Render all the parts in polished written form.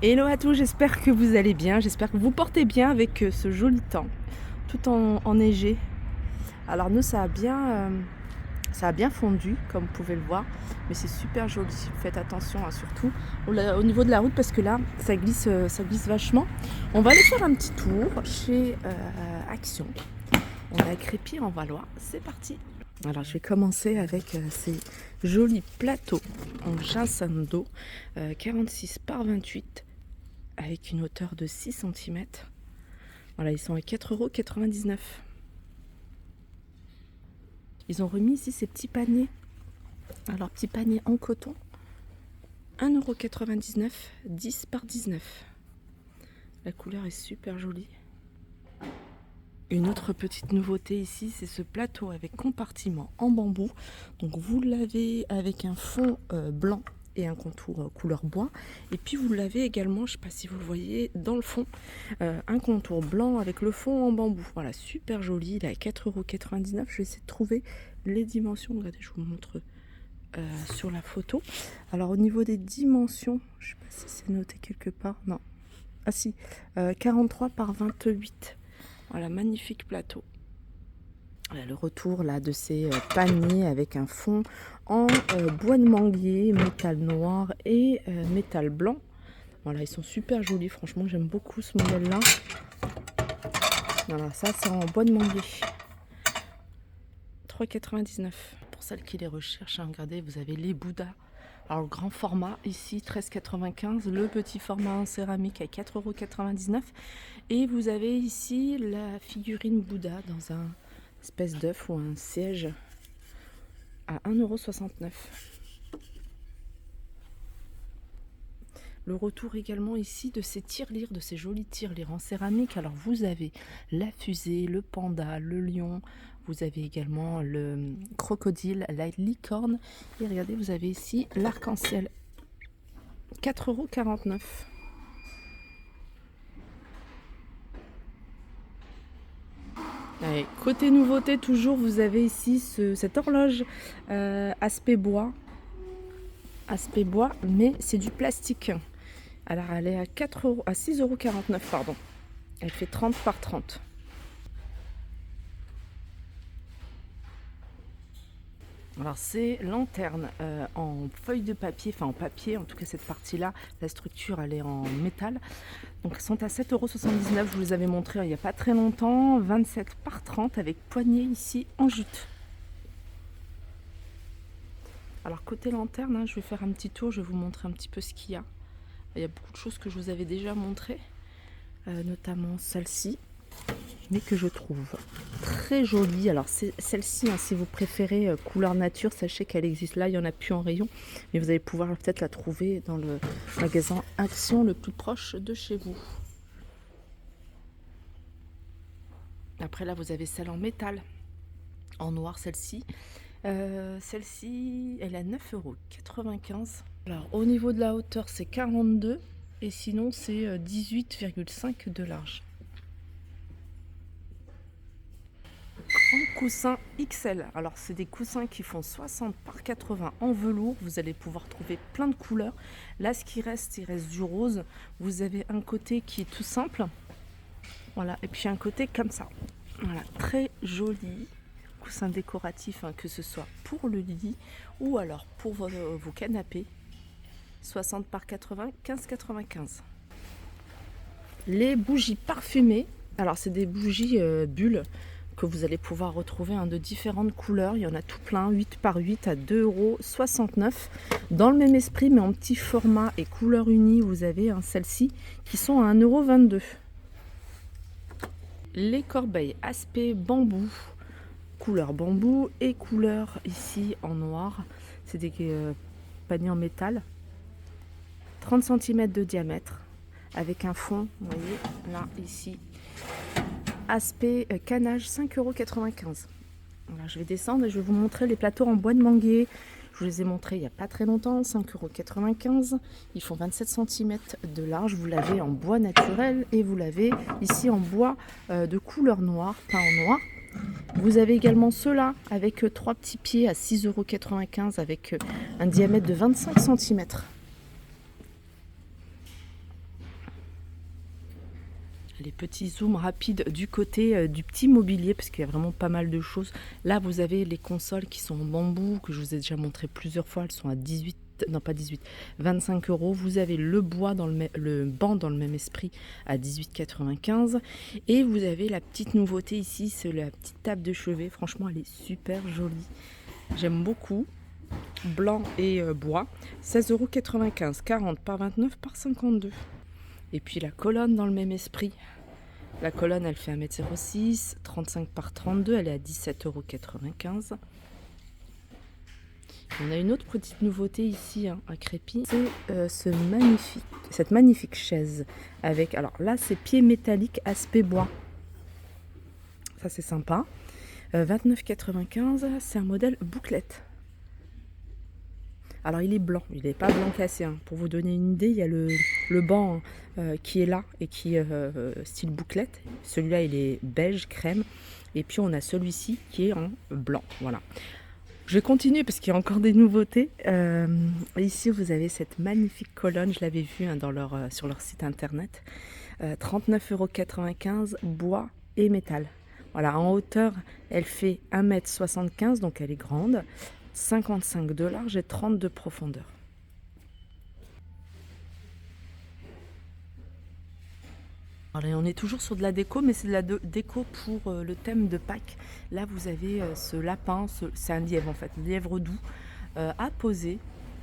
Hello à tous, j'espère que vous allez bien, j'espère que vous portez bien avec ce joli temps, tout enneigé. Alors nous ça a bien fondu comme vous pouvez le voir, mais c'est super joli, faites attention surtout au niveau de la route parce que là ça glisse vachement. On va aller faire un petit tour chez Action, on est à Crépy en Valois, c'est parti. Alors je vais commencer avec ces jolis plateaux en ginseng 46 par 28 avec une hauteur de 6 cm. Voilà, ils sont à 4,99 €. Ils ont remis ici ces petits paniers. Alors, petits paniers en coton, 1,99 €, 10 par 19. La couleur est super jolie. Une autre petite nouveauté ici, c'est ce plateau avec compartiment en bambou. Donc vous l'avez avec un fond blanc et un contour couleur bois. Et puis vous l'avez également, je ne sais pas si vous le voyez, dans le fond, un contour blanc avec le fond en bambou. Voilà, super joli, il est à 4,99 €. Je vais essayer de trouver les dimensions. Regardez, je vous montre sur la photo. Alors au niveau des dimensions, je ne sais pas si c'est noté quelque part. Non. Ah si, 43 par 28. Voilà, magnifique plateau. Voilà, le retour là de ces paniers avec un fond en bois de manguier, métal noir et métal blanc. Voilà, ils sont super jolis, franchement j'aime beaucoup ce modèle là. Voilà, ça c'est en bois de manguier. 3,99 €. Pour celles qui les recherchent, hein, regardez, vous avez les Bouddhas. Alors le grand format ici 13,95 €, le petit format en céramique à 4,99 € et vous avez ici la figurine Bouddha dans un espèce d'œuf ou un siège à 1,69 €. Le retour également ici de ces tirelires, de ces jolis tirelires en céramique. Alors vous avez la fusée, le panda, le lion, vous avez également le crocodile, la licorne et regardez, vous avez ici l'arc-en-ciel, 4,49 €. Allez, côté nouveauté toujours, vous avez ici cette horloge aspect bois, mais c'est du plastique. Alors elle est à 6,49 €, pardon. Elle fait 30 par 30. Alors c'est lanterne en feuille de papier, enfin en papier, en tout cas cette partie-là, la structure elle est en métal. Donc elles sont à 7,79 €, je vous les avais montrées il n'y a pas très longtemps, 27 par 30 avec poignée ici en jute. Alors côté lanterne, hein, je vais faire un petit tour, je vais vous montrer un petit peu ce qu'il y a. Il y a beaucoup de choses que je vous avais déjà montrées, notamment celle-ci, mais que je trouve très jolie. Alors c'est celle-ci, hein, si vous préférez couleur nature, sachez qu'elle existe là, il n'y en a plus en rayon, mais vous allez pouvoir peut-être la trouver dans le magasin Action le plus proche de chez vous. Après là, vous avez celle en métal, en noir celle-ci. Celle-ci, elle est à 9,95 €. Alors au niveau de la hauteur, c'est 42 et sinon c'est 18,5 de large. En coussin XL, alors c'est des coussins qui font 60 par 80 en velours, vous allez pouvoir trouver plein de couleurs. Là ce qui reste, il reste du rose. Vous avez un côté qui est tout simple, voilà, et puis un côté comme ça. Voilà, très joli coussin décoratif, hein, que ce soit pour le lit ou alors pour vos canapés. 60 par 80, 15,95 €. Les bougies parfumées, alors c'est des bougies bulles que vous allez pouvoir retrouver, hein, de différentes couleurs. Il y en a tout plein, 8 par 8 à 2,69 €. Dans le même esprit, mais en petit format et couleur unie, vous avez, hein, celles-ci qui sont à 1,22 €. Les corbeilles aspect bambou, couleur bambou et couleur ici en noir. C'est des paniers en métal, 30 cm de diamètre, avec un fond, vous voyez, là, ici, aspect canage, 5,95 €. Alors, je vais descendre et je vais vous montrer les plateaux en bois de manguier. Je vous les ai montrés il n'y a pas très longtemps, 5,95 €. Ils font 27 cm de large. Vous l'avez en bois naturel et vous l'avez ici en bois de couleur noire, peint en noir. Vous avez également ceux-là avec 3 petits pieds à 6,95 € avec un diamètre de 25 cm. Les petits zooms rapides du côté du petit mobilier, parce qu'il y a vraiment pas mal de choses. Là, vous avez les consoles qui sont en bambou, que je vous ai déjà montré plusieurs fois. Elles sont à 18, non pas 18, 25 euros. Vous avez le bois dans le banc dans le même esprit à 18,95. Et vous avez la petite nouveauté ici, c'est la petite table de chevet. Franchement, elle est super jolie. J'aime beaucoup. Blanc et bois. 16,95 €, 40 par 29 par 52. Et puis la colonne dans le même esprit. La colonne, elle fait 1,06 m, 35 par 32, elle est à 17,95 €. On a une autre petite nouveauté ici à Crépy, c'est cette magnifique chaise avec, alors là c'est pied métallique aspect bois. Ça c'est sympa. 29,95 €, c'est un modèle bouclette. Alors il est blanc, il n'est pas blanc cassé, hein. Pour vous donner une idée, il y a le banc qui est là et qui est style bouclette. Celui-là il est beige crème. Et puis on a celui-ci qui est en blanc. Voilà. Je vais continuer parce qu'il y a encore des nouveautés. Ici vous avez cette magnifique colonne, je l'avais vue sur leur site internet. 39,95 €, bois et métal. Voilà, en hauteur elle fait 1,75 m, donc elle est grande. 55 de large et 30 de profondeur. Alors, on est toujours sur de la déco, mais c'est de la déco pour le thème de Pâques. Là, vous avez ce lapin, c'est un lièvre en fait, lièvre doux, à poser.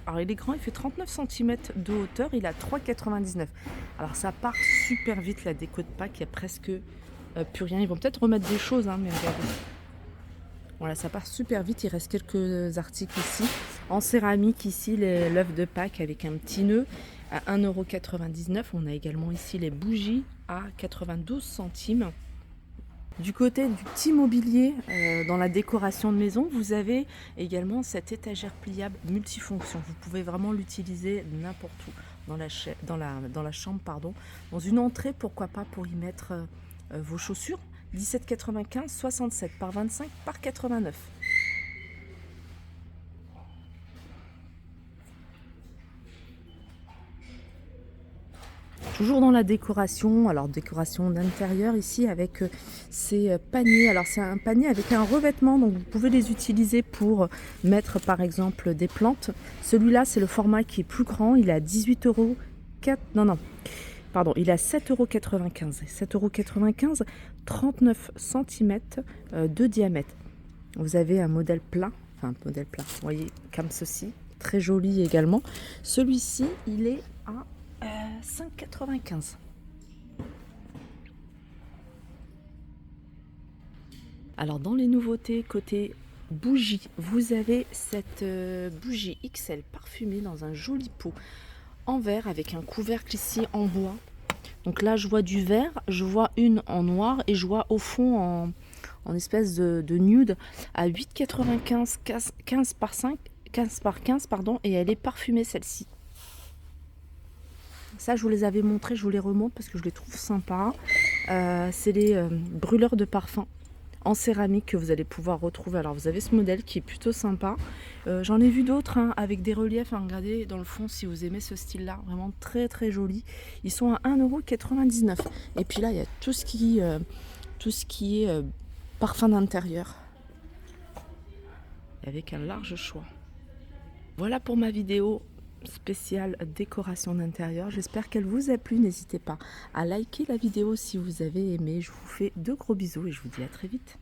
Alors, il est grand, il fait 39 cm de hauteur, il a 3,99 €. Alors, ça part super vite la déco de Pâques, il n'y a presque plus rien. Ils vont peut-être remettre des choses, hein, mais regardez. Voilà, ça part super vite, il reste quelques articles ici. En céramique, ici, l'œuf de Pâques avec un petit nœud à 1,99 €. On a également ici les bougies à 92 centimes. Du côté du petit mobilier, dans la décoration de maison, vous avez également cette étagère pliable multifonction. Vous pouvez vraiment l'utiliser n'importe où, dans la chambre, pardon. Dans une entrée, pourquoi pas, pour y mettre vos chaussures. 17,95 €, 67 par 25 par 89. Toujours dans la décoration, alors décoration d'intérieur ici avec ces paniers. Alors c'est un panier avec un revêtement, donc vous pouvez les utiliser pour mettre par exemple des plantes. Celui-là c'est le format qui est plus grand, il est à 18 €. Il est à 7,95 €. 7,95 €, 39 cm de diamètre. Vous avez un modèle plat, vous voyez, comme ceci, très joli également. Celui-ci, il est à 5,95 €. Alors dans les nouveautés côté bougie, vous avez cette bougie XL parfumée dans un joli pot en verre avec un couvercle ici en bois. Donc là je vois du vert, je vois une en noir et je vois au fond en espèce de nude à 8,95 €, 15 par 15 pardon, et elle est parfumée celle-ci. Ça je vous les avais montré, je vous les remonte parce que je les trouve sympas. C'est les brûleurs de parfum en céramique que vous allez pouvoir retrouver. Alors vous avez ce modèle qui est plutôt sympa. J'en ai vu d'autres avec des reliefs. Regardez dans le fond si vous aimez ce style là, vraiment très très joli. Ils sont à 1,99 €. Et puis là il y a tout ce qui est parfum d'intérieur avec un large choix. Voilà pour ma vidéo spéciale décoration d'intérieur. J'espère qu'elle vous a plu. N'hésitez pas à liker la vidéo si vous avez aimé. Je vous fais de gros bisous et je vous dis à très vite.